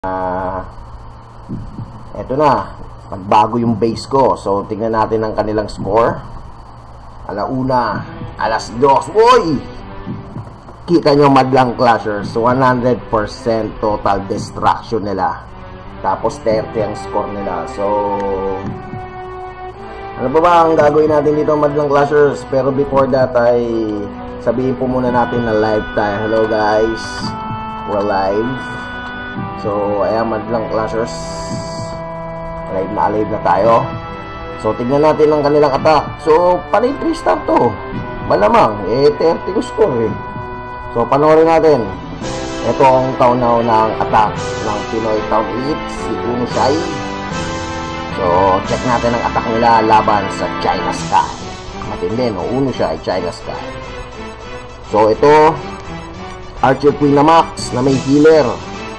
Eto na, nagbago yung base ko. So, tingnan natin ang kanilang score. Alauna, alas 2. Uy! Kita nyo, madlang clashers. 100% total destruction nila. Tapos 30 ang score nila. So, ano ba ang gagawin natin dito, madlang clashers? Pero before that ay sabihin po muna natin na live tayo. Hello guys, we're live. So, ayan, madlang clashers, live na tayo. So, tignan natin ang kanilang attack. So, panay 3-star to. Malamang, 30 ko score eh. So, panoorin natin. Ito ang kaunaw ng attack ng Pinoy Town 8, si Uno Shy. So, check natin ang attack nila laban sa China Sky. Matindi, no? Uno Shy, China Sky. So, ito, Archer Queen na Max na may healer.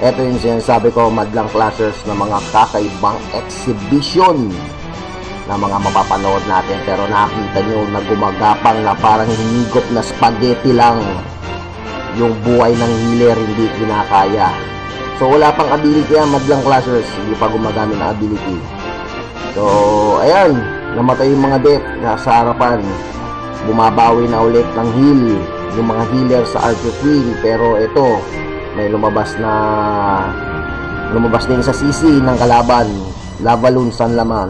Ito yung sinasabi ko, madlang clashers na mga kakaibang exhibition na mga mapapanood natin. Pero nakita nyo na gumagapang na parang hinigot na spaghetti lang. Yung buhay ng healer hindi kinakaya. So wala pang ability yan, madlang clashers. Hindi pa gumagamit ng ability. So ayan, namatay yung mga death nasa harapan. Bumabawi na ulit ng heal yung mga healer sa Archer Queen. Pero ito, may lumabas din sa CC ng kalaban. Lavalun San Laman.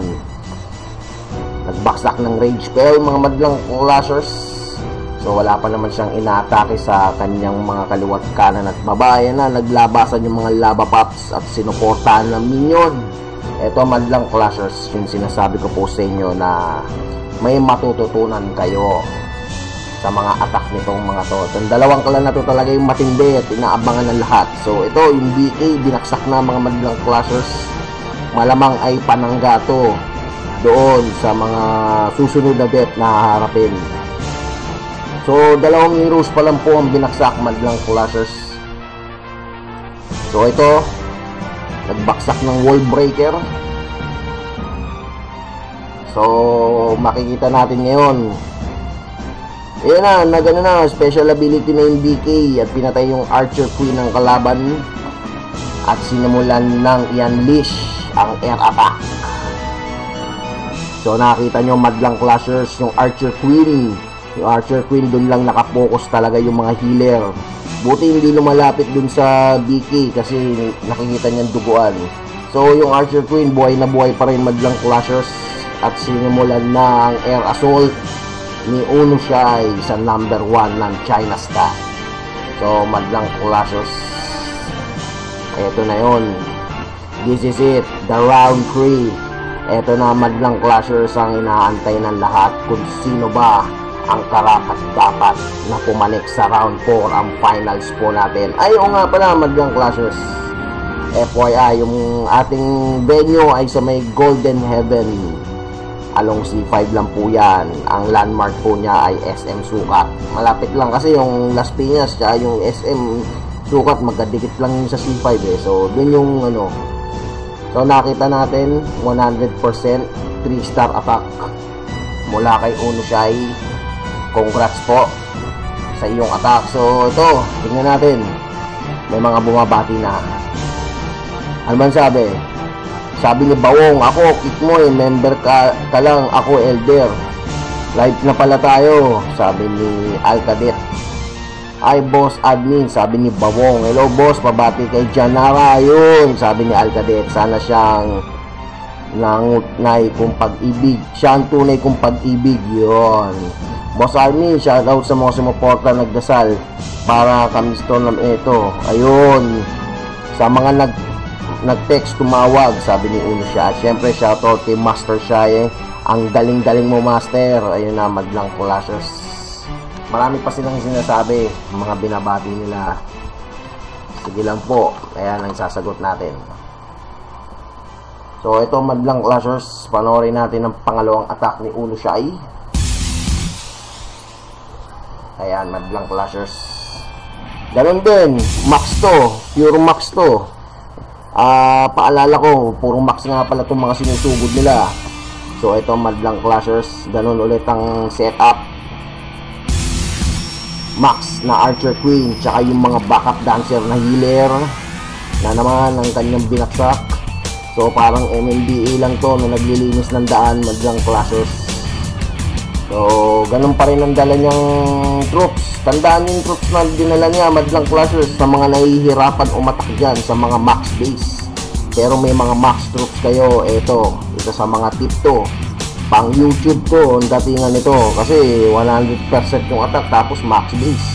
Nagbaksak ng rage spell mga madlang clashers. So wala pa naman siyang inaatake sa kanyang mga kaliwat kanan at baba. Ayan na, naglabasan yung mga lava pops at sinuportahan ng minion. Ito madlang clashers, yung sinasabi ko po sa inyo na may matututunan kayo sa mga attack nitong mga to. Itong dalawang klan na to talaga yung matindi at inaabangan ng lahat. So ito yung BK, binaksak na mga madlang clashers. Malamang ay panangga to doon sa mga susunod na death na haharapin. So dalawang heroes pa lang po ang binaksak, madlang clashers. So ito, nagbaksak ng wall breaker. So makikita natin ngayon, ayan na, gano'n na, special ability na yung BK at pinatay yung Archer Queen ng kalaban at sinimulan ng i-unleash ang air attack. So nakita nyo, madlang clashers, yung Archer Queen dun lang nakapokus talaga yung mga healer. Buti hindi lumalapit dun sa BK kasi nakikita niyang duguan. So yung Archer Queen buhay na buhay pa rin, madlang clashers, at sinimulan na ang air assault ni Uno Shy sa number 1 ng China Sky. So madlang clashers, eto na yon. This is it, the round 3. Eto na, madlang clashers, ang inaantay ng lahat kung sino ba ang karapat dapat na pumanik sa round 4, ang finals po natin. Ay, o nga pala, madlang clashers, FYI, yung ating venue ay sa may Golden Heaven along C5 lang po yan. Ang landmark po niya ay SM Sukat. Malapit lang kasi yung Las Piñas tsaka yung SM Sukat, magkadikit lang yung sa C5 eh. So dun yung ano. So nakita natin 100% 3-star attack mula kay Uno Shy. Congrats po sa iyong attack. So ito, tingnan natin, may mga bumabati na. Ano man sabi? Sabi ni Bawong, ako, kick mo eh, member ka lang, ako elder. Live na pala tayo, sabi ni Alcadet. Ay, boss admin, sabi ni Bawong. Hello boss, pabati kay Janara, yun, sabi ni Alcadet. Sana siyang nangunay kong pag-ibig. Siya ang tunay kong pag-ibig, yun. Boss admin, shoutout sa mga sumuporta, nagdasal para kami storm ito. Ayun, sa mga nag-text, tumawag, sabi ni Uno Shy. Siyempre, shoutout kay Master Shy, ang galing-galing mo, Master. Ayun na, madlang clashers. Marami pa silang sinasabi, mga binabati nila. Sige lang po, ayan ang sasagot natin. So ito, madlang clashers, panoorin natin ang pangalawang attack ni Uno Shy. Ayan, madlang clashers. Ganun din, max to, pure max to. Paalala ko, puro max nga pala itong mga sinusugod nila. So ito, madlang clashers, ganun ulit ang setup. Max na Archer Queen, tsaka yung mga backup dancer na healer. na naman ang kanyang binaksak. So parang MMDA lang to na naglilinis ng daan, madlang clashers. So ganun pa rin ang dala niyang troops. Tandaan yung troops na dinala niya, madlang clashers, sa mga nahihirapan umatak dyan sa mga max base. Pero may mga max troops kayo, ito sa mga tip to, pang YouTube to ang datingan nito, kasi 100% yung attack tapos max base.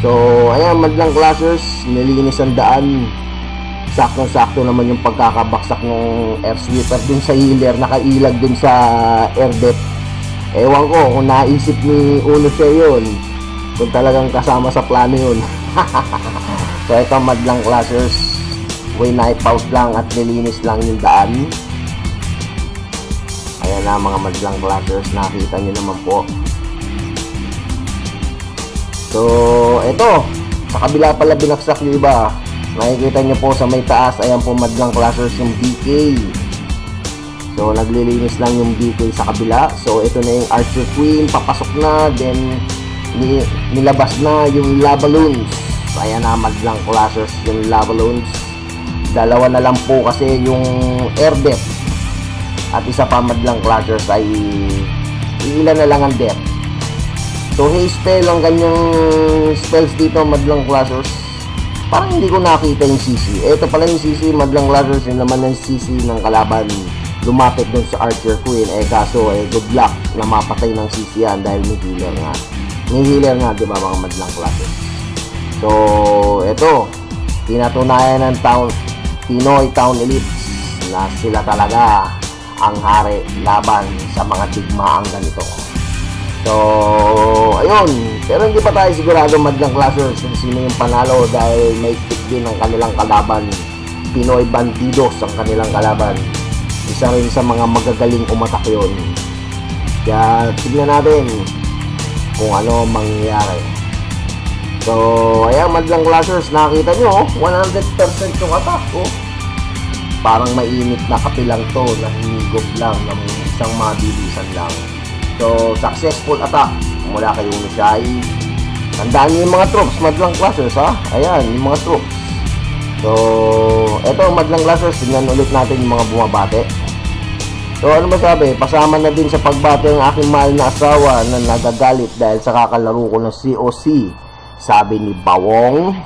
So ayan, madlang clashers, nilinis ang daan. Sakto-sakto naman yung pagkakabaksak ng air sweeper dun sa healer, nakailag dun sa air depth. Ewan ko kung naisip ni Uno siya yun, kung talagang kasama sa plano yun. So ito, madlang clashers, wipe out lang at nilinis lang yung daan. Ayan na mga madlang clashers, nakita nyo naman po. So ito, sa kabila pala binaksak yung iba. Makikita nyo po sa may taas, ayan po madlang clashers yung BK. So naglilinis lang yung BK sa kabila. So ito na yung Archer Queen, papasok na, then nilabas na yung lava balloons. Ayan na madlang clashers yung lava balloons. Dalawa na lang po kasi yung air depth, at isa pa madlang clashers ay ilan na lang ang depth. So haste spell ang ganyang spells dito, madlang clashers. Parang hindi ko nakita yung CC. Ito pala yung CC, madlang clashers, yung naman ng CC ng kalaban lumapit dun sa Archer Queen. Kaso good luck na mapatay ng CC yan dahil may healer nga. May healer nga, di ba mga madlang clashers? So ito, pinatunayan ng Pinoy Town Elites na sila talaga ang hari laban sa mga digmaang ganito. So ayun, pero hindi pa tayo sigurado madlang clashers kung sino yung panalo, dahil may pick din ang kanilang kalaban. Pinoy Bandidos ang kanilang kalaban, isa rin sa mga magagaling umatak yun. Kaya tignan natin kung ano mangyayari. So ayan, madlang clashers, nakita nyo 100% yung attack. Parang mainit na kapilang to, na hinigop lang ng isang mabilisan lang. So successful attack mula kay Uno Shy. Tandaan nyo yung mga troops, madlang clashers ha. Ayan yung mga troops. So eto madlang clashers, tingnan ulit natin yung mga bumabate. So ano masabi, pasama na din sa pagbate ang aking mahal na asawa na nagagalit dahil sa kakalaro ko ng COC, sabi ni Bawong.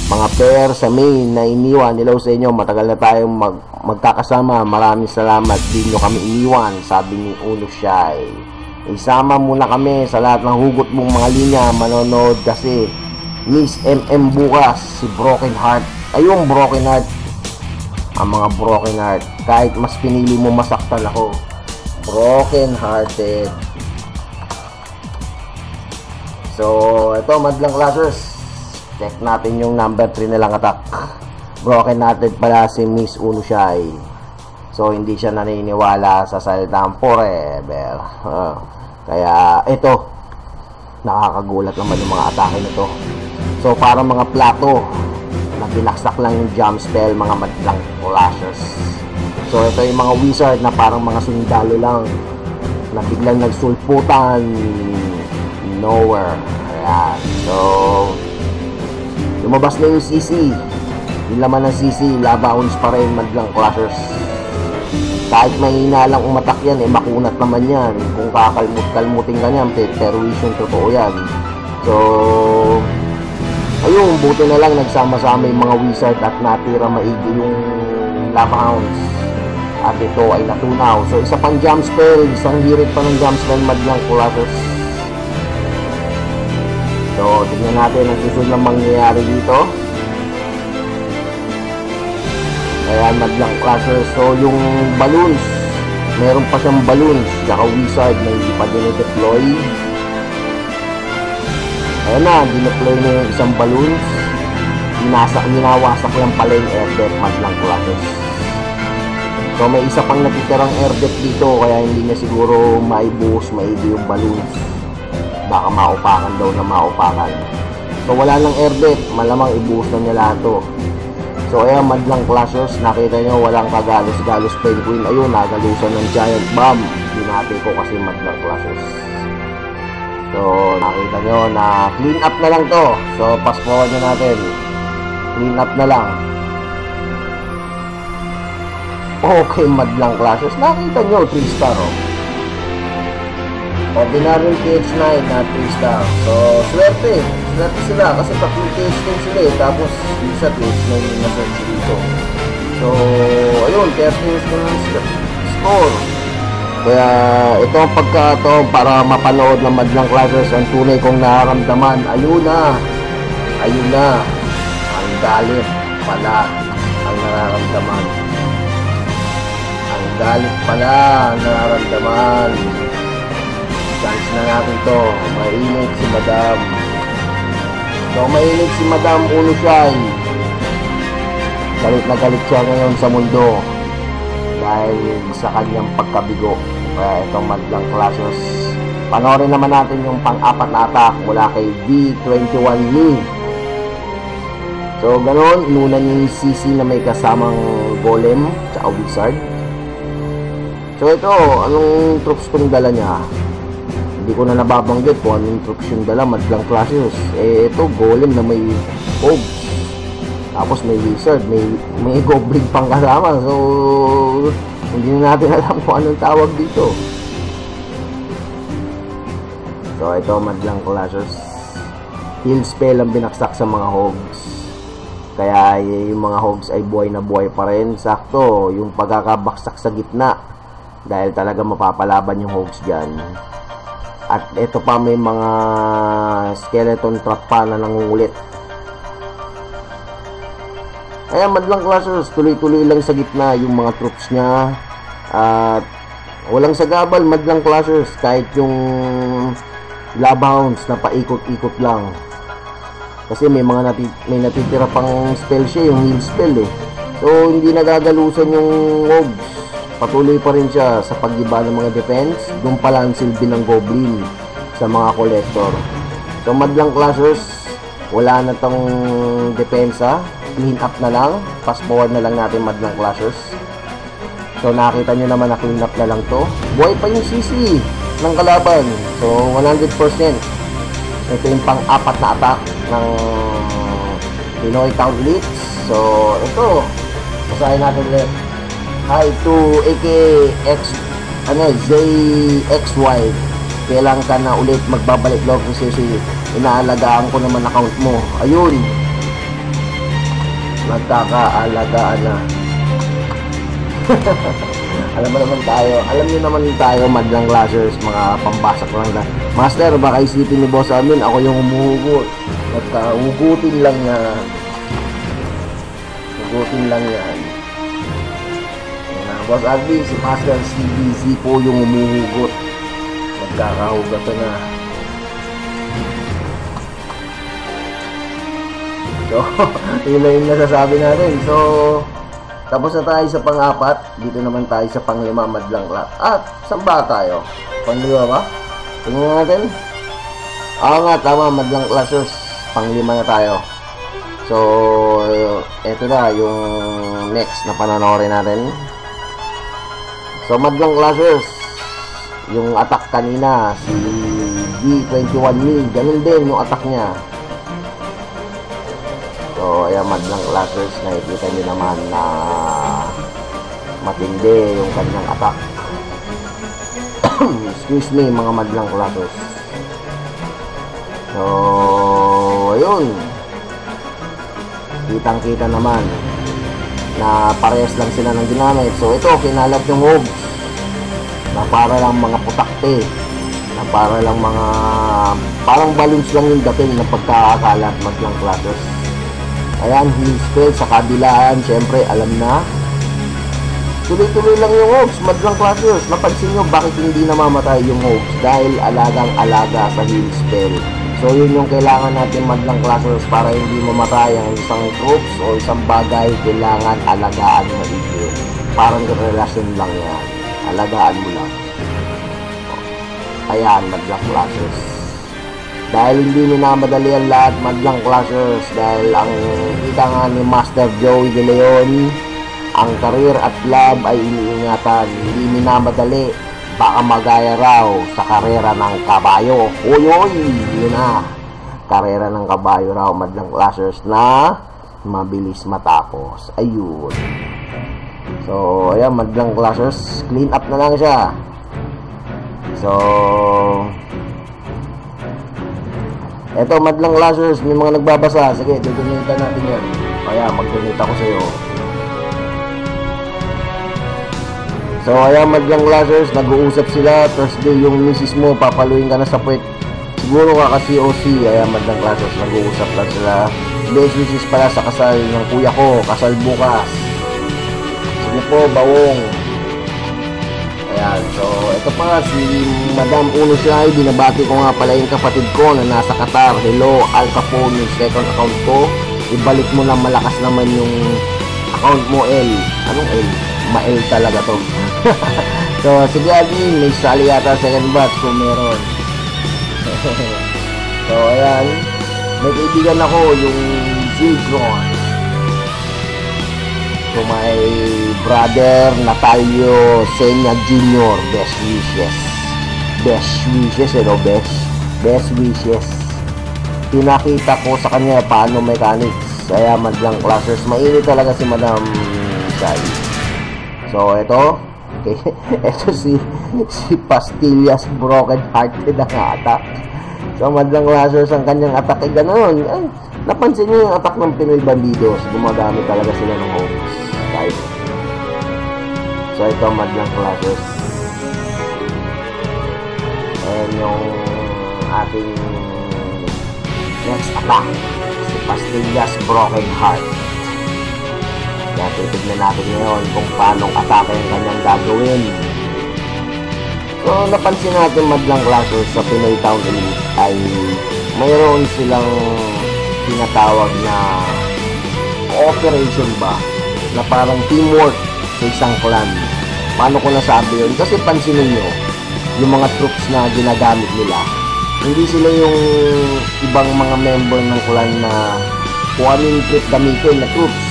Mga pair sa main na iniwan, hello sa inyo, matagal na tayong magkakasama, maraming salamat, di nyo kami iniwan, sabi ni Uno Shy. Isama muna kami sa lahat ng hugot mong mga linya, manonood kasi Miss MM bukas, si Broken Heart. Ayun, Broken Heart, ang mga Broken Heart, kahit mas pinili mo masaktan ako, broken hearted. So ito madlang clashers, check natin yung number 3 na lang attack. Broken hearted pala si Miss Uno Shy. So hindi siya naniniwala sa salitang forever. Kaya ito, nakakagulat naman yung mga atake nito. So parang mga plato na binaksak lang yung jump spell, mga madlang clashers. So ito yung mga wizard na parang mga sundalo lang na biglang nagsulputan nowhere. Ayan. So lumabas na yung CC. Yung laman ng CC, labaons pa rin madlang clashers. Kahit mahina lang umatak yan, makunat naman yan. Kung kakalmut-kalmutin ka niyan, perwisyon, totoo yan. So ayun, buti na lang nagsama-sama yung mga wizard at natira maigi yung labaons. At ito ay natunaw. So isa pang jump spell, isang hirit pa ng jump spell, madlang clashers. So tignan natin ang susunod na mangyayari dito. Ayan, madlang clashers. So yung balloons, meron pa siyang balloons tsaka wizard na hindi pa dinedeploy. Ayan na, dineploy na yung isang balloons. Ginawasak lang pala yung air depth, madlang clashers. So may isa pang natitirang air depth dito, kaya hindi niya siguro maibuhos maigi yung balloons. Baka maupakan daw na maupakan. So wala lang air depth, malamang ibuhos na niya lahat to. So ayan, madlang clashers, nakita nyo walang kagalos-galos penguin. Ayun, nagalusan ng giant bomb. Binati ko kasi madlang clashers. So nakita nyo na clean up na lang to. So fast forward na natin. Clean up na lang. Okay, madlang classes. Nakita nyo, 3 star, oh. Ordinary TH9 na 3 star. So, swerte. Swerte sila kasi tatlong TH10 sila eh. Tapos, isa TH9 yung nasa dito. So, ayun, 13 na score. Kaya, ito ang pagkataon para mapanood ng madlang classes ang tunay kong nararamdaman. Ayun na. Ayun na. Ang galit pala ang nararamdaman. Ang galit pala ang nararamdaman. Chance na natin to. Mainit si Madam. So, mainit si Madam Uno Shine. Galit na galit siya ngayon sa mundo dahil sa kanyang pagkabigo. Kaya itong madlang classes. Panoorin naman natin yung pang-apat na attack mula kay D21Me. So, ganoon. Inuna niya yung CC na may kasamang golem tsaka wizard. So, ito. Anong troops kung dala niya? Hindi ko na nababanggit kung anong troops yung dala. Madlang classes. Eh, ito. Golem na may hogs. Tapos may wizard, may goblin pang kasama. So, hindi na natin alam kung anong tawag dito. So, ito madlang classes. Heal spell ang binaksak sa mga hogs. Kaya yung mga hogs ay buhay na buhay pa rin. Sakto, yung pagkakabaksak sa gitna. Dahil talaga mapapalaban yung hogs dyan. At ito pa may mga skeleton trap pa na nangungulit. Kaya madlang classes, tuloy-tuloy lang sa gitna yung mga troops niya. At walang sagabal, madlang classes. Kahit yung Bloodhounds na paikot-ikot lang. Kasi may natitira pang spell siya, yung heal spell eh. So, hindi nagagalusan yung hogs. Patuloy pa rin siya sa pag-iba ng mga defense. Doon pala ang silbi ng goblin sa mga collector. So, madlang classes, wala na tong depensa. Clean up na lang. Fast forward na lang natin madlang clashes. So nakita nyo naman na clean up na lang to. Buhay pa yung CC ng kalaban. So 100%. Ito yung pang-apat na attack ng Pinoy Town Elites. So ito. Basahin natin ulit. Hi to AKX ZXY. Kailan ka na ulit magbabalik log kasi inaalagaan ko naman account mo. Ayun. Nagkakaalagaan na. Alam niyo naman tayo madlang classes, mga pambasak lang na. Master, baka isipin ni boss amin ako yung umuhugot. Nagkahugutin lang yan. Hugutin lang yan. Boss Alvin, si Master CBZ po yung umuhugot. Nagkakahugat na. So, yun na yung nasasabi natin. So, tapos na tayo sa pang-apat. Dito naman tayo sa pang-5 madlang class. Saan ba tayo? Pang-5 ba? Tingnan natin. Nga, tama, madlang classes. Pang-5 na tayo. So, eto na yung next na panonoorin natin. So, madlang classes. Yung attack kanina, si D21Me. Ganun din yung attack niya. So, ayan, madlang classes, nakikita nyo naman na matindi yung kanyang attack. Excuse me, mga madlang classes. So, ayun. Kitang-kita naman na parehas lang sila ng ginamit. So, ito, kinalat yung hogs na para lang mga putakte. Na para lang mga parang balloons lang yung dating na pagkakalat madlang classes. Ayan, heal spell sa kabilaan. Siyempre, alam na. Tuloy-tuloy lang yung hogs. Madlang classes. Napansin nyo bakit hindi namamatay yung hogs? Dahil alagang-alaga sa heal spell. So, yun yung kailangan natin madlang classes para hindi mamatay ang isang troops o isang bagay. Kailangan alagaan mo ito. Parang relasyon lang yan. Alagaan mo lang. Ayan, madlang classes. Dahil hindi minamadali ang lahat madlang classes. Dahil ang kita nga ni Master Joey De Leon, ang karir at love ay iniingatan. Hindi minamadali. Baka magaya raw sa karera ng kabayo. Uy, yun na. Karera ng kabayo raw madlang classes na mabilis matapos. Ayun. So, ayan, madlang clashers, clean up na lang siya. So, eto, madlang clashers, may mga nagbabasa. Sige, dudunita natin yan. Kaya, magdunita ko sa'yo. So, ayan, madlang clashers, nag-uusap sila. Thursday, yung misis mo, papaluin ka na sa puwet. Siguro ka kasi OC. Ayan, madlang clashers, nag-uusap lang sila. Best wishes pala sa kasal ng kuya ko. Kasal bukas. Sige po, bawong. Ayan, so ito pa nga si Madam Uno Shy. Binabati ko nga pala yung kapatid ko na nasa Qatar. Hello, Al Capone, yung second account ko. Ibalik mo lang, malakas naman yung account mo, L. Anong L? Ma-L talaga to. So, sige Adi, may sali yata second batch kung meron. So, ayan. May kaibigan ako, yung Ziltron. So, my brother, Natalio Senya Jr. Best wishes. Best wishes, best wishes. Pinakita ko sa kanya paano mechanics. Kaya madlang clashers. Mainit talaga si Madam Shy. So, ito. Okay. Ito si Pastillas Broken Hearted ang attack. So, madlang clashers ang kanyang attack ay ganoon. Ay, napansin niyo yung attack ng Pinoy Bandidos. Gumagamit talaga sila ng homes. Right? So, ito madlang clashers. And yung ating next attack, si Pastillas Broken Heart. Kaya titignan natin ngayon kung paano atake ang kanyang gagawin. So, napansin natin madlang clashers sa Pinoy Town Elite ay mayroon silang tinatawag na cooperation ba? Na parang teamwork sa isang clan. Paano ko nasabi yun? Kasi pansinin nyo, yung mga troops na ginagamit nila, hindi sila yung ibang mga member ng clan na kung anong troop gamitin na troops.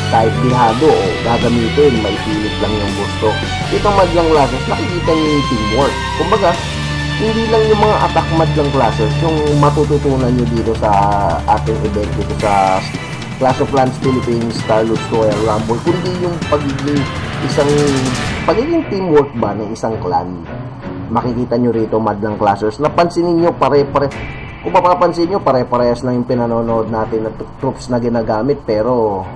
Kahit bihado o gagamitin, may pilit lang yung gusto. Itong madlang clashers, nakikita nyo yung teamwork. Kumbaga, hindi lang yung mga attack madlang clashers yung matututunan nyo dito sa ating event dito sa Clash of Clans Philippines Starlord Royal Rumble, kundi yung pagiging teamwork ba ng isang clan. Makikita nyo rito madlang clashers. Napansinin nyo kung mapapansin nyo, pare-parehas lang yung pinanonood natin na troops na ginagamit, pero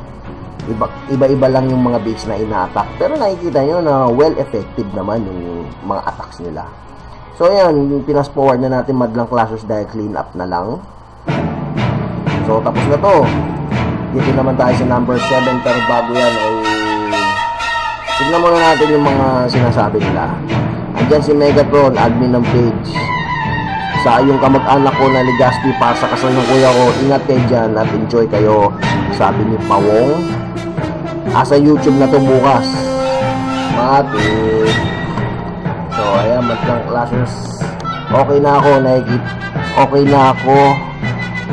iba-iba lang yung mga base na ina-attack. Pero nakikita nyo na well effective naman yung mga attacks nila. So ayan, pinas forward na natin madlang clashers dahil clean up na lang. So tapos na to. Dito naman tayo sa number 7, pero bago yan ay tignan muna natin yung mga sinasabi nila. Andyan si Megatron, admin ng page. Sa yung kamag-anak ko na Ligaspi para sa kasal ng kuya ko, ingat kayo dyan at enjoy kayo, sabi ni Pawong. Sa YouTube na to bukas. Matik. So ayan, madlang clashers. Okay na ako,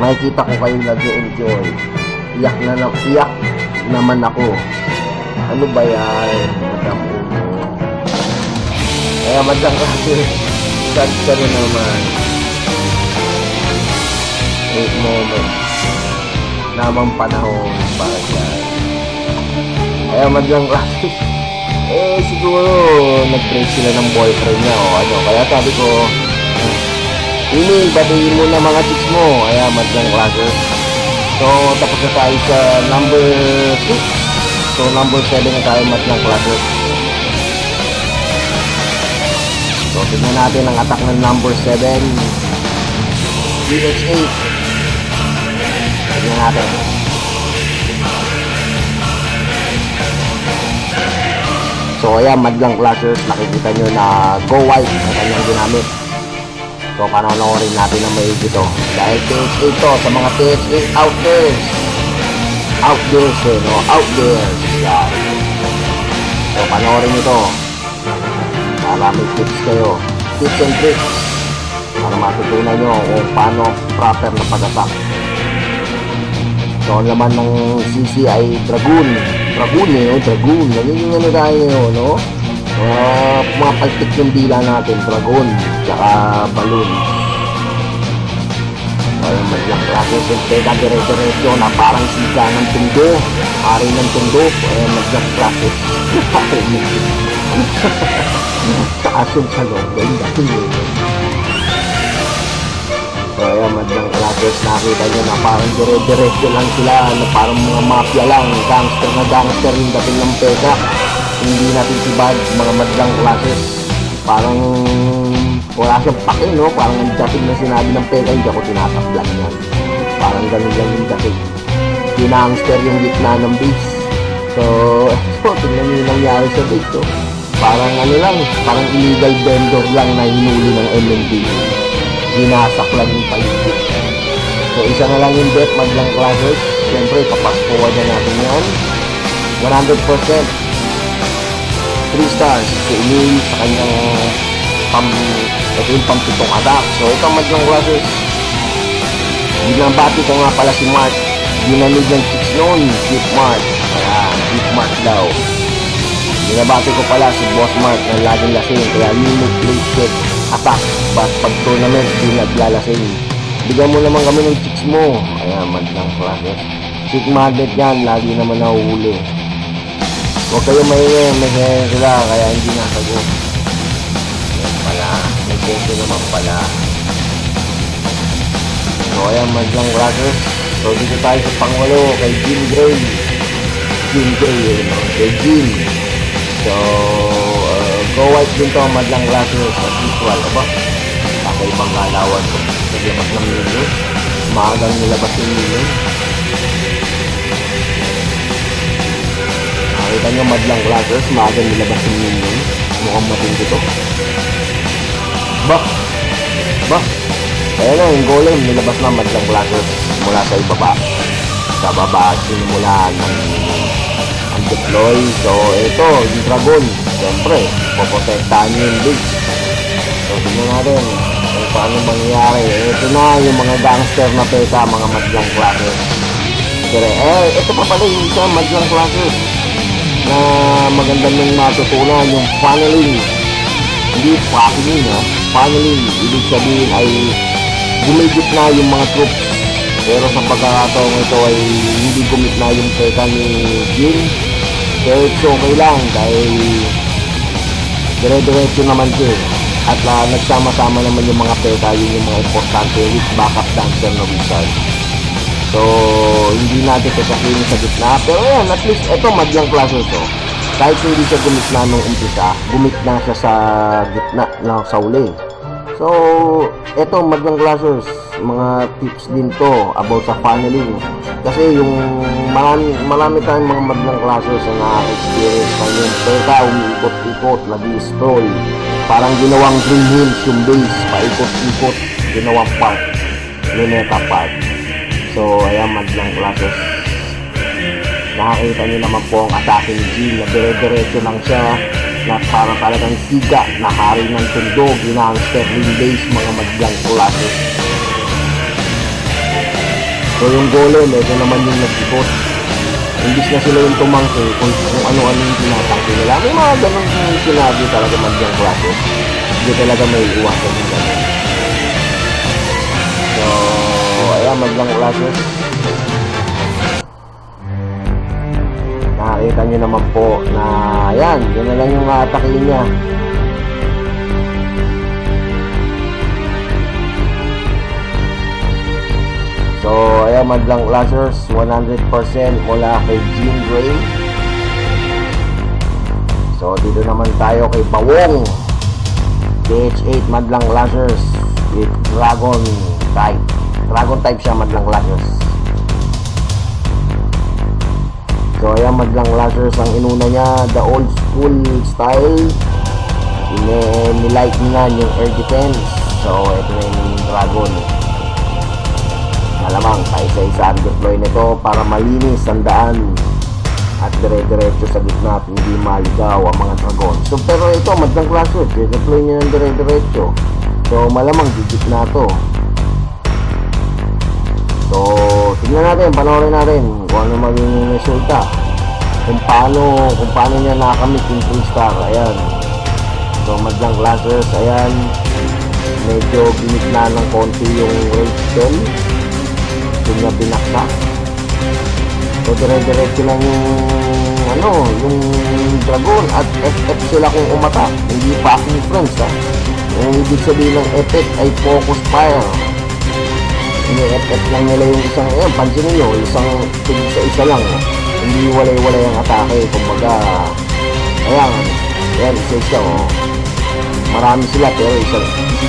nakikita ko kayo nag-enjoy. Iyak naman ako. Ano ba yan? Madam Uno. Kaya madlang clashers. Sad ka rin naman. 8 moments. Namang panahon para dyan. Kaya madlang clashers. Siguro nag-break sila ng boyfriend niya o ano. Kaya sabi ko, batiin mo na mga chicks mo. Kaya madlang clashers. So, tapos na tayo sa number 6. So, number 7 na tayo madlang clashers. So, tignan natin ang attack ng number 7. DH8. Tignan natin. So, ayan, madlang clashers. Nakikita nyo na go white ang kanyang ginamit. So, panonoorin natin na may dito. Dahil TH8 to, sa mga TH8 out there. Out there, no? Out there. Yan. So, panoorin nyo to. Para may tips kayo. Tips and tricks. Para matutunan nyo kung paano proper na pag-attack. So, ang laman ng CC ay Dragoon. Dragoon. Nagiging ano tayo ngayon, no? Mga paltik yung dila natin. Dragoon. Tsaka Balloon. So, Ayan, madlang classes yung pega dire-diretso na parang siga ng tundo, hari ng tundo. Ayan, madlang classes. Taas yung salong, ganyan dati yun. So ayan, madlang classes, nakita nyo na parang dire-diretso lang sila, na parang mga mafia lang, gangster na gangster yung dating ng pega. Hindi natin sibad, mga madlang classes. Parang wala siyang pake, no? Parang ang dating na sinabi ng pega, hindi ako tinataplan yan. Parang ganun lang yung dating. Ginangster yung gitna ng base. So tingnan nyo yung nangyari sa base, no? Parang ano lang, parang illegal vendor lang na hinuli ng MND. Ginasak lang yung paligid. So isa na lang yung bet, madlang classes. Siyempre, papaskuhan na natin yan. 100%. 3 stars si Emil sa kanyang ito yung pampitong attack. So ito madlang classes, binabati ko nga pala si Mark, ginamig ng chicks noon, Keep Mark. Ayan, Keep Mark daw. Binabati ko pala si Boss Mark na laging lasing, kaya limit placed attack, but pag tournament di naglalasing. Bigyan mo naman kami ng chicks mo. Ayan, madlang classes, chick magnet yan, lagi naman nahuhuli. Huwag kayo maingay, may ganyan sila, kaya hindi nasagot. Yan pala, may ganyan naman pala. So ayan, madlang classes. So dito tayo sa pangwalo, kay Jim Gray. Jim Gray, yun, kay Jim. So, go white din to, madlang classes, as usual. Aba, kakaibang kalawan ko. Naglabas ng million. Maagang nilabas yung million. Nakita nyo, madlang classes, maagang nilabas yung million. Mukhang matindi to. Bah! Kaya na, yung golem, nilabas na madlang classes mula sa ibaba. Sa baba, sinimula ng deploy. So, ito, yung dragon. Siyempre, poprotektahan nyo yung base. So, tingnan natin kung paano mangyayari. Ito na yung mga gangster na peta, mga madlang classes. Pero, ito pa pala yung isa, madlang classes, na maganda nung natutunan, yung funneling. Hindi packing, ha? Funneling. Ibig sabihin ay gumigit na yung mga troops. Pero sa pagkakataong ito ay hindi gumit na yung peka ni Jin. Pero it's okay lang dahil dire-diretso naman siya. At nagsama-sama naman yung mga peka, yun yung mga importante with backup dancer na wizard. So hindi natin sasakihin sa gitna. Pero yan, at least ito madlang classes to. Kahit hindi siya gumit na nung umpisa, gumit na siya sa gitna na sa uli. So ito madlang classes, mga tips din to about sa funneling. Kasi yung marami tayong mga madlang classes na nakaka-experience na yung peka umiikot-ikot, nag-i-scroll, parang ginawang Green Hills yung base, paikot-ikot, ginawang park, Luneta Park. So ayan, madlang classes, nakakita nyo naman po ang attacking G na dire-diretso lang siya, na parang talagang siga na hari ng tundo, ginawang Sterling base, mga madlang classes. So yung golem, ito naman yung nag-ikot. Imbis na sila yung tumangki kung ano-ano yung tinatangki nila. May mga ganun yung sinabi talaga madlang classes. Hindi talaga may iwasan yung ganun. So, ayan, madlang classes. Nakakita nyo naman po na, ayan, yun na lang yung atakin niya. So, ayan, madlang classes, 100% mula kay Jim Gray. So, dito naman tayo kay Bawong. DH8 madlang classes with Dragon type. Dragon type siya, madlang classes. So, ayan, madlang classes, ang inuna niya, the old school style. Nilike niya yung air defense. So, ito na yung Dragon. Malamang paisa-isa ang deploy nito para malinis ang daan at dire-diretso sa gitna at hindi maligaw ang mga dragon. So pero ito, madlang classes, deploy niya ng dire-diretso. So malamang gigit na to. So tingnan natin, panoorin natin kung ano magiging resulta, kung paano niya nakamit yung 3 star. Ayan, so madlang classes, ayan, medyo ginit na ng konti yung rate 10. doon niya binaksak. So dire-diretso lang yung Dragon at FF sila kung umatak, hindi passing friends ha. Yung ibig sabihin ng effect ay focus fire. Ini-FF lang nila yung isang, pansinin nyo, isang isa lang, hindi walay-walay ang atake. Kumbaga, ayan, isa-isa marami sila pero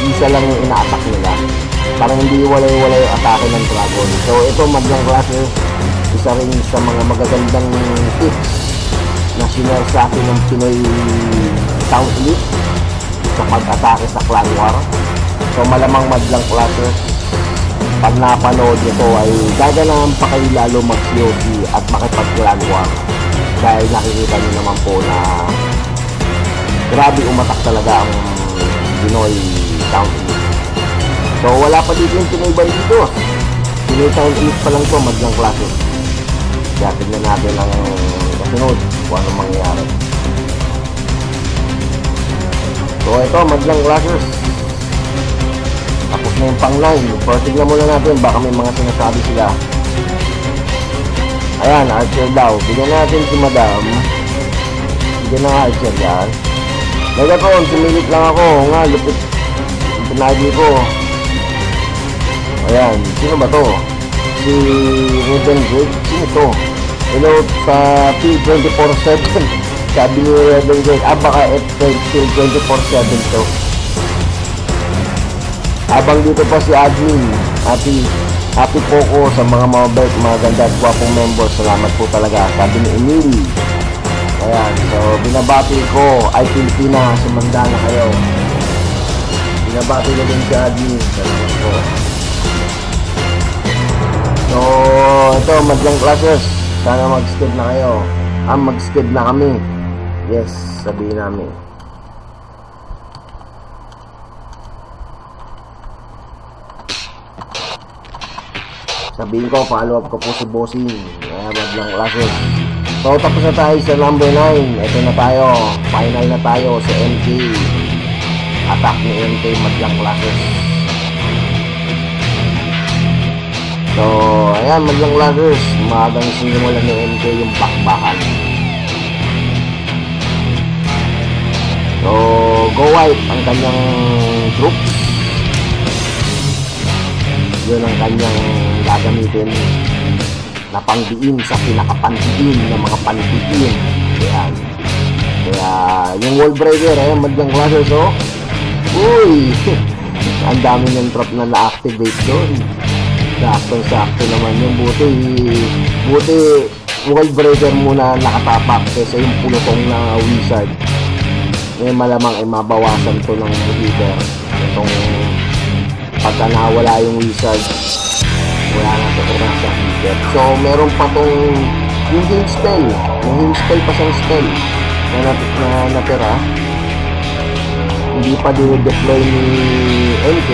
isa lang yung ina-attack nila, parang hindi walay-walay yung atake ng Dragon. So ito Madlang Classes, isa rin sa mga magagandang tips na sinare sa akin ng Pinoy Town Elite sa pag-atake sa Clan War. So malamang Madlang Classes, pag napanood nyo ay gaganahan pa kayo lalo mag-COD at makipag-Clan War, dahil nakikita nyo naman po na grabe umatak talaga ang Pinoy Town Elite. So wala pa dito yung Pinoy Bandidos, Pinoy Town Elite pa lang to Madlang Classes. Kaya tignan natin ang kasunod kung ano mangyayari. So ito Madlang Classes, tapos na yung pang 9. Pero tignan muna natin, baka may mga sinasabi sila. Ayan, Archer daw. Bigyan natin si Madam. Bigyan na nga Archer yan. Megatron, sumilit lang ako. Nga, lupit pinagi ko. Ayan, sino ba to? Si Raven Gate. Sino to? Hello sa P24/7. Sabi ni Raven Gate, baka F-Still 24/7 to. Habang dito pa si admin, happy po ko sa mga mabait, mga ganda at gwapong members. Salamat po talaga, sabi ni Emily. Ayan, so binabati ko ay Pilipina, sumanda na kayo. Binabati ko din si admin, salamat po. So ito Madlang Classes, sana mag-skid na kayo. Mag-skid na kami. Yes, sabihin namin. Sabihin ko, follow up ko po si Bossing. Madlang Classes. So tapos na tayo sa number 9. Ito na tayo, final na tayo sa MK. Attack ni MK Madlang Classes. So ayan Madlang Classes, maagang sinimulan ni MK yung bakbakan. So go white ang kanyang troops. Yun ang kanyang gagamitin na pangdiin sa pinakapandiin ng mga pandiin. Ayan. Kaya yung wall breaker, Madlang Classes, uy, ang dami ng trap na na-activate doon. Sakto naman yung buti wall breaker muna nakatapak kaysa yung pulutong na wizard. Malamang ay mabawasan to ng heater. Itong pagka nawala yung wizard, wala na ito sa heater. So meron pa tong yung heal spell. Yung heal spell pa siyang spell na natira. Hindi pa dinideploy ni MK,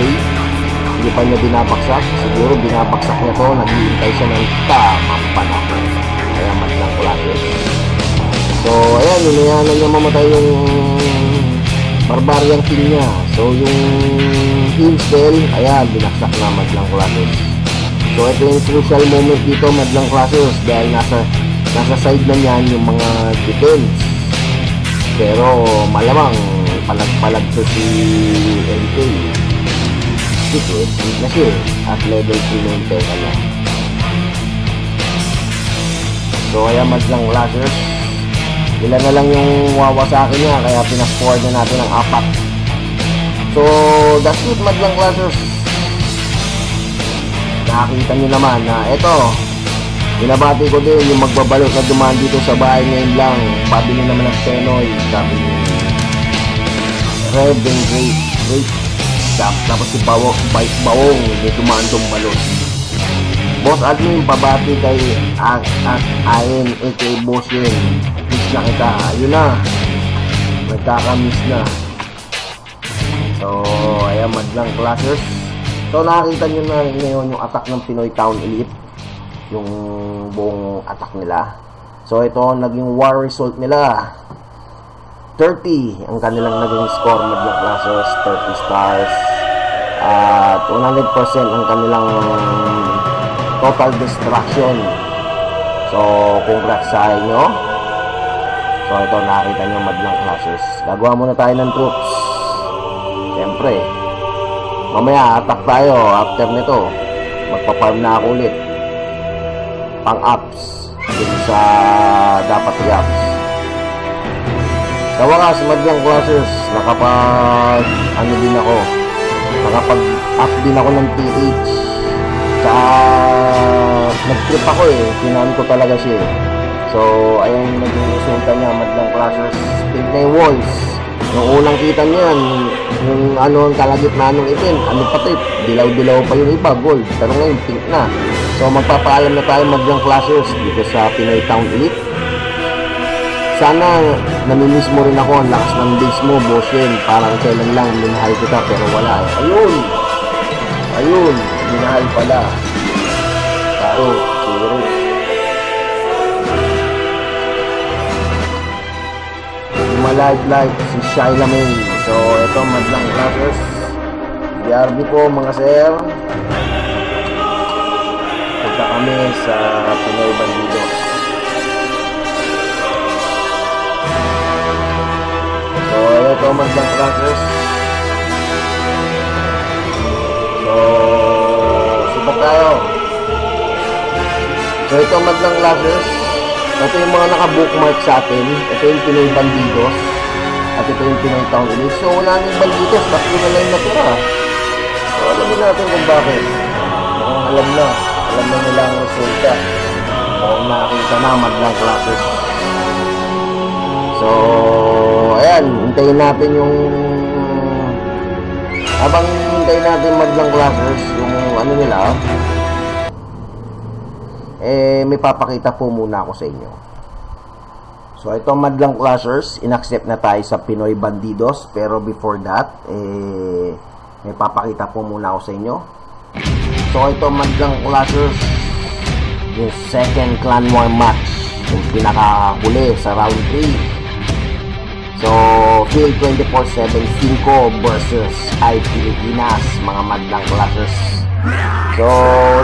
hindi pa niya binabaksak. Siguro binabaksak niya to, naghihintay siya ng tamang panahon. Kaya Madlang Classes. So ayan, inayanan niya mamatay yung barbarian king niya. So yung heal spell, ayan, binaksak na Madlang Classes. So ito yung crucial moment dito Madlang Classes, dahil nasa side na niyan yung mga defense. Pero malamang palag-palag to si MK. Kasi at level 3 na yung peka niya. So ayan Madlang Classes, ilan na lang yung wawasakin niya, kaya pinas-forward na natin ang 4. So that's it Madlang Classes. Nakakita nyo naman na ito, binabati ko din yung magbabalot na dumaan dito sa bahay ngayon lang. Pabili naman ng Penoy, sabi ni Raven Great. Tapos si Bawong may dumaan tong balot. Boss admin, pabati kay Ayen aka Boss yun. Miss na kita, ayun na, nagkakamiss na. So ayan Madlang Classes. So nakakita nyo na ngayon yung attack ng Pinoy Town Elite, yung buong attack nila. So ito naging war result nila, 30 ang kanilang naging score Madlang Classes, 30 stars at 100% ang kanilang total destruction. So, congrats sa inyo. So, ito, nakita nyo madlang classes. Gagawa muna tayo ng troops. Siyempre, mamaya, attack tayo. After nito, magpa-farm na ako ulit. Pang-ups. Dun sa dapat i-ups. Sa wakas, madlang classes, nakapag-up din ako ng TH. Tsaka, nag-trip ako Pinaan ko talaga siya So, ayun naging resulta niya, madlang classes. Pink na yung walls. Yung unang kita niyan, yung ang kalagitnaan ng itim, pa trip? Dilaw-dilaw pa yung iba, gold. Pero ngayon, pink na. So, magpapaalam na tayo madlang classes dito sa Pinoy Town Elite. Sana namimiss mo rin ako, ang lakas ng base mo, Boshin. Parang kailan lang minahal kita pero wala Ayun, minahal pala. Tao, siro. Like si Shyla May. So, ito madlang classes. BRB po mga sir. Punta kami sa Pinoy Bandidos. So, ito madlang classes. So, subok tayo. So, ito madlang classes. Ito yung mga naka-bookmark sa atin. Ito yung Pinoy Bandidos. At ito yung Pinoy Town Elite. So, wala nang Bandidos. Tatlo na lang natira. So, alamin natin kung bakit. Mukhang alam na nila ang resulta. Mukhang nakakita na madlang classes. So, ayan. Hintayin natin yung... Habang hintayin natin madlang classes, yung nila... may papakita po muna ako sa inyo. So, ito madlang clashers, inaccept na tayo sa Pinoy Bandidos. Pero before that, may papakita po muna ako sa inyo. So, ito madlang clashers, yung second clan war match, yung pinakahuli sa round 3. So, Field 24/7 5 versus I Pilipinas, mga madlang clashers. So,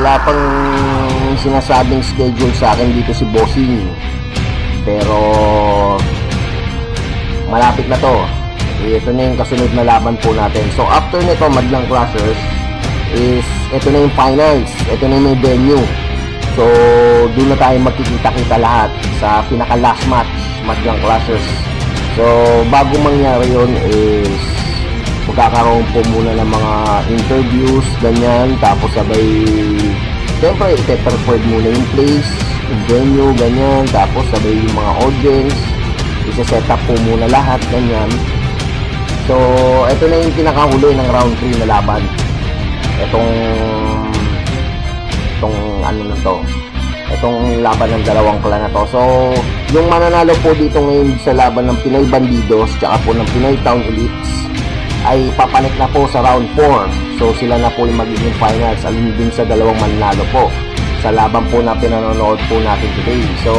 wala pang sinasabing schedule sa akin dito si Bossing. Pero, malapit na to. Ito na yung kasunod na laban po natin. So, after nito, madlang clashers, is, ito na yung finals. Ito na yung venue. So, doon na tayo magkikita-kita lahat sa pinaka-last match, madlang clashers. So, bago mangyari yun is, magkakaroon po muna ng mga interviews, ganyan, tapos sabay siyempre ite-preferred muna yung place, yung venue, ganyan, tapos sabay yung mga audience, isa-set up po muna lahat, ganyan. So, ito na yung pinakahuli ng round 3 na laban. Itong laban ng dalawang clan na to. So, yung mananalo po dito ngayon sa laban ng Pinoy Bandidos tsaka po ng Pinoy Town Elites ay papalit na po sa round 4. So, sila na po yung magiging finals. Alin din sa dalawang mananalo po sa laban po na pinanonood po natin today. So,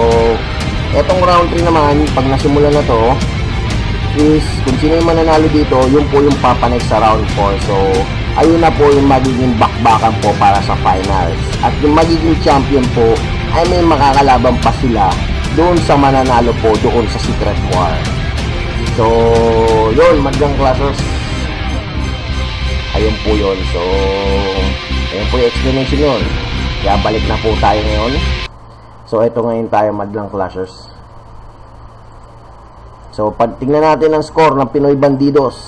etong round 3 naman, pag nasimula na to, is kung sino yung mananalo dito, yun po yung papanik sa round 4. So, ayun na po yung magiging bakbakan po para sa finals. At yung magiging champion po, ay may makakalaban pa sila doon sa mananalo po doon sa Secret War. So, yun, madlang clashers. Ayun po yun. So, ayun po yung explanation yun. Kaya balik na po tayo ngayon. So, ito ngayon tayo, madlang clashers. So, tingnan natin ang score ng Pinoy Bandidos.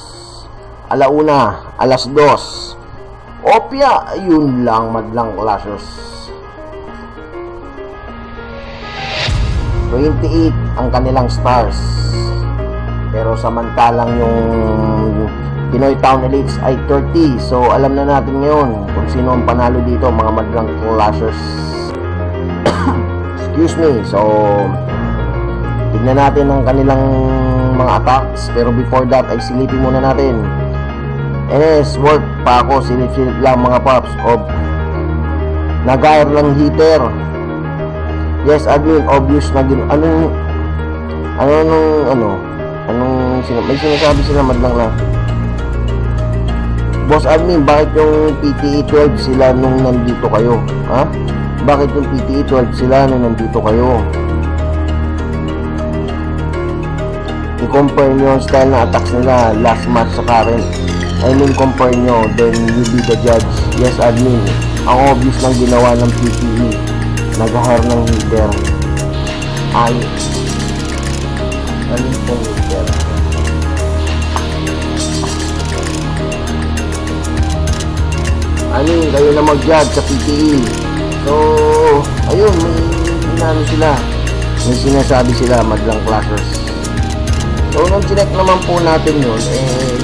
Alauna, alas 2. Opya, ayun lang, madlang clashers. 28 ang kanilang stars. Pero samantalang yung Pinoy Town Elites ay 30. So, alam na natin ngayon kung sino ang panalo dito, mga madlang clashers. Excuse me. So, tignan natin ang kanilang mga attacks. Pero before that, ay silipin muna natin. NS, work pa ako. Silip-silip lang mga paps. Nag-air ng heater. Yes, admin, obvious na may sinasabi sila madlang lang. Boss Admin, bakit yung PTE 12 sila nung nandito kayo? Ha? Bakit yung PTE 12 sila nung nandito kayo? I-compare nyo yung style na attacks nila last match sa current. I mean, compare nyo, then you be the judge. Yes, Admin. Ang obvious lang ginawa ng PTE. Nag-hire ng heater. Ay. Alin pong heater? Ano, kayo na mag-judge sa PTE. So, ayun, may sila. May sinasabi sila, madlang clashers. So, nung chinek naman po natin yun,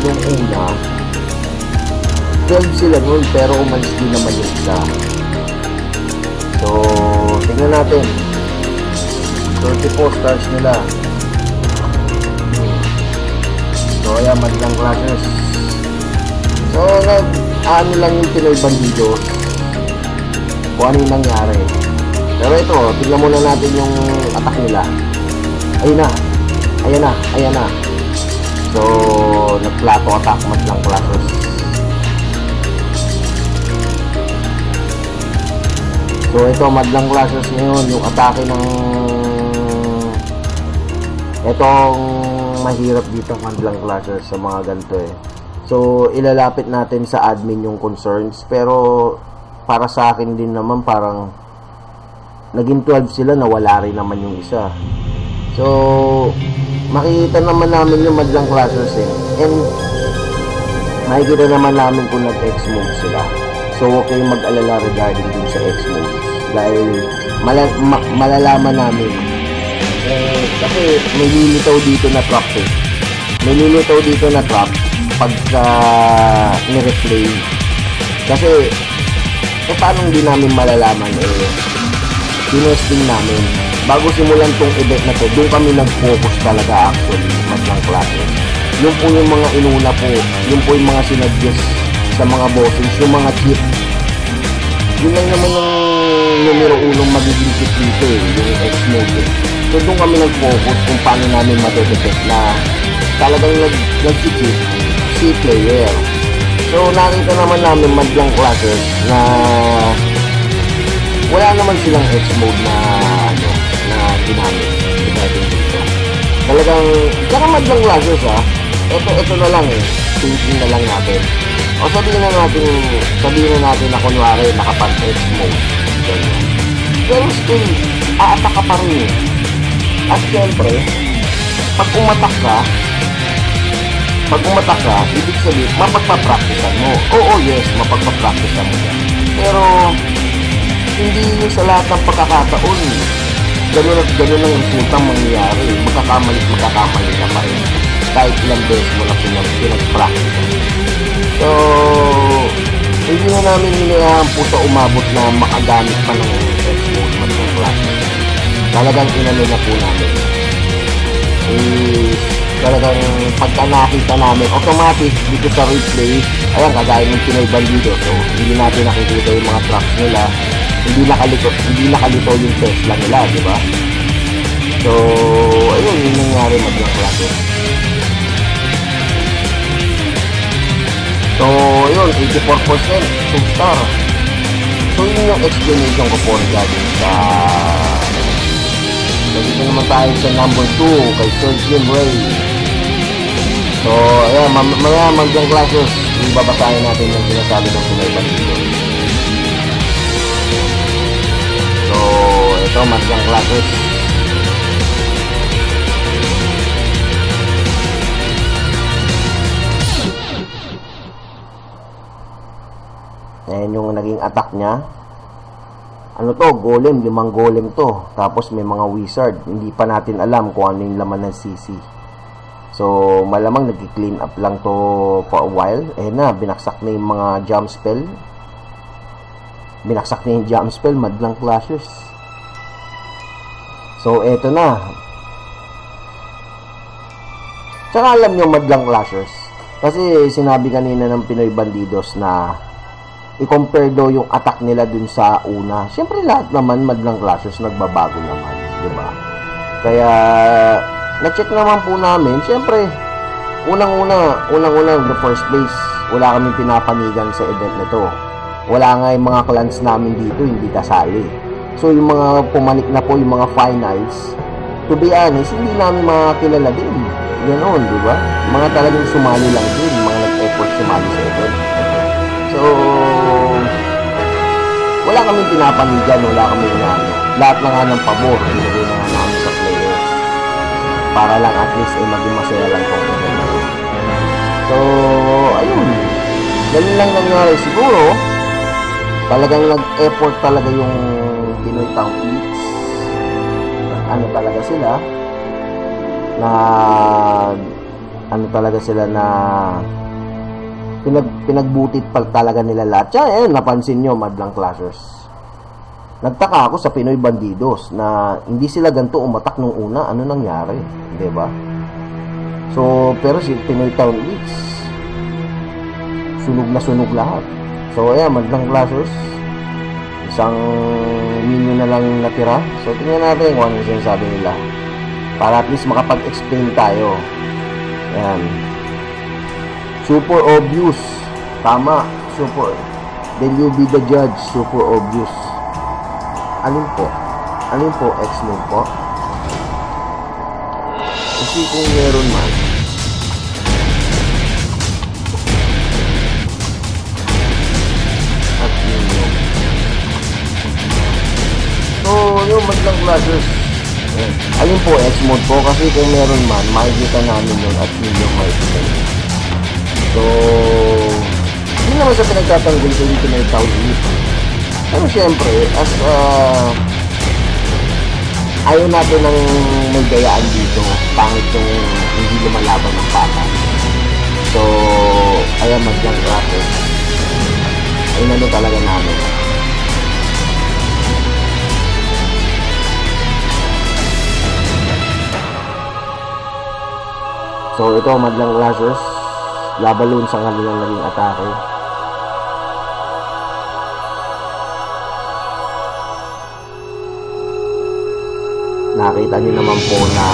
yung una, 12 sila nun, pero umalis din naman yung isa. So, tingnan natin. 34 stars nila. So, ayan, madlang clashers. So, ano lang yung Pinoy Bandidos kung ano yung nangyari. Pero ito, tignan muna natin yung attack nila. Ayun na. Ayan na. Ayan na. So, nagplato attack madlang clashers. So, ito, madlang clashers ngayon. Yung atake ng itong mahirap dito madlang clashers sa mga ganito eh. So, ilalapit natin sa admin yung concerns. Pero, para sa akin din naman, parang naging 12 sila, nawala rin naman yung isa. So, makikita naman namin yung madlang clashers eh. And, makikita naman namin kung nag-X move sila. So, huwag kayong mag-alala regarding dun sa X moves. Dahil, malalaman namin. Kasi, may lilitaw dito na trap eh. May lilitaw dito na trap pagka ni-replay. Kasi paano hindi namin malalaman tinesting namin bago simulan tong event na to. Doon kami nag-focus talaga actually madlang classes. Yun po yung mga inuna po, yun po yung mga sinuggest sa mga bosses, yung mga chip. Yun lang naman yung numero unong magiging chip dito yung X-mode. So doon kami nag-focus kung paano namin matedetect na talagang nag-chip si player. So nakita naman namin madlang classes na wala naman silang X-mode na ginamit dito. Talagang tsaka madlang classes ito na lang thinking na lang natin. O sabihin na natin na kunwari nakapag X-mode. Pero still aatak ka pa rin. At syempre pag umatak ka, ibig sabihin, mapagpapracticean mo. Oo, yes, mapagpapracticean mo yan. Pero, hindi sa lahat ng pagkakataon, ganun ang resultang mangyayari. Magkakamali ka pa rin. Kahit ilang beses mo na pinag-practice. So, hindi na namin hinayaan po sa umabot na makagamit pa ng X-mode ng class. Talagang inano na po namin. Talagang pagka nakita namin automatic dito sa replay, ayan, kagaya ng Pinoy Bandido. So, hindi natin nakikita yung mga traps nila, hindi nakalito yung Tesla nila, di ba? So, ayun, yung nangyari madlang klase. So, ayun, 84% 2 star. So, yun yung explanation ko po regarding sa dito naman tayo sa number 2 kay Sir Jim Ray. So, ayan, mamaya magdang classes, ibabasahin natin yung sinasabi ng Pinoy Bandido. So, ito, magdang classes. Ayan yung naging attack niya. Ano to? Golem, 5 golem to. Tapos may mga wizard. Hindi pa natin alam kung ano yung laman ng CC. So, malamang nag-clean up lang to for a while. Binaksak na yung mga jump spell. Madlang clashes. So, eto na. Tsaka alam nyo, madlang clashes. Kasi sinabi kanina ng Pinoy Bandidos na i-compare daw yung attack nila dun sa una. Siyempre lahat naman madlang clashes nagbabago naman, di ba? Kaya na-check naman po namin, siyempre unang-una, in the first place, wala kaming pinapanigan sa event na to. Wala nga yung mga clans namin dito, hindi kasali. So, yung mga pumanik na po, yung mga finals, to be honest, hindi namin makakilala din. Ganoon, di ba? Mga talagang sumali lang din, mga nag-effort sumali sa event. So, wala kaming pinapanigan, wala kaming lahat na nga ng pabor, binigay na nga namin sa players. Para lang at least ay maging masaya lang kung event na yun. So, ayun. Ganun lang nangyari. Siguro, talagang nag-effort talaga yung Pinoy Town Eats. Ano talaga sila na pinagbutit pa talaga nila lahat. Kaya napansin nyo, Madlang Clashers. Nagtaka ako sa Pinoy Bandidos na hindi sila ganito umatak nung una. Ano nangyari? Diba? So, pero si Pinoy Town Eats, sunog na sunog lahat. So, ayan, Madlang Clashers, isang minion na lang natira. So, tingnan natin kung ano yung sinasabi nila. Para at least makapag-explain tayo. Ayan. Super obvious. Tama. Super. Then you be the judge. Super obvious. Alin po? Alin po? X-move po? Kasi kung meron man. At yun yun. So, yung Madlang Clashers. Alin po? X-mode po. Kasi kung meron man, makikita namin yun at yun yung makikita yun. So, hindi naman sa pinagtatanggol ko yung pinagtawag dito. Pero syempre, as ayaw natin ng may gayaan dito, pangit yung hindi lumalaban ng bata. So, ayan, Madlang Clashers. Ayun ano talaga namin. So, ito, Madlang Clashers. Labalun sa kanilang naging atake. Nakita niyo naman po na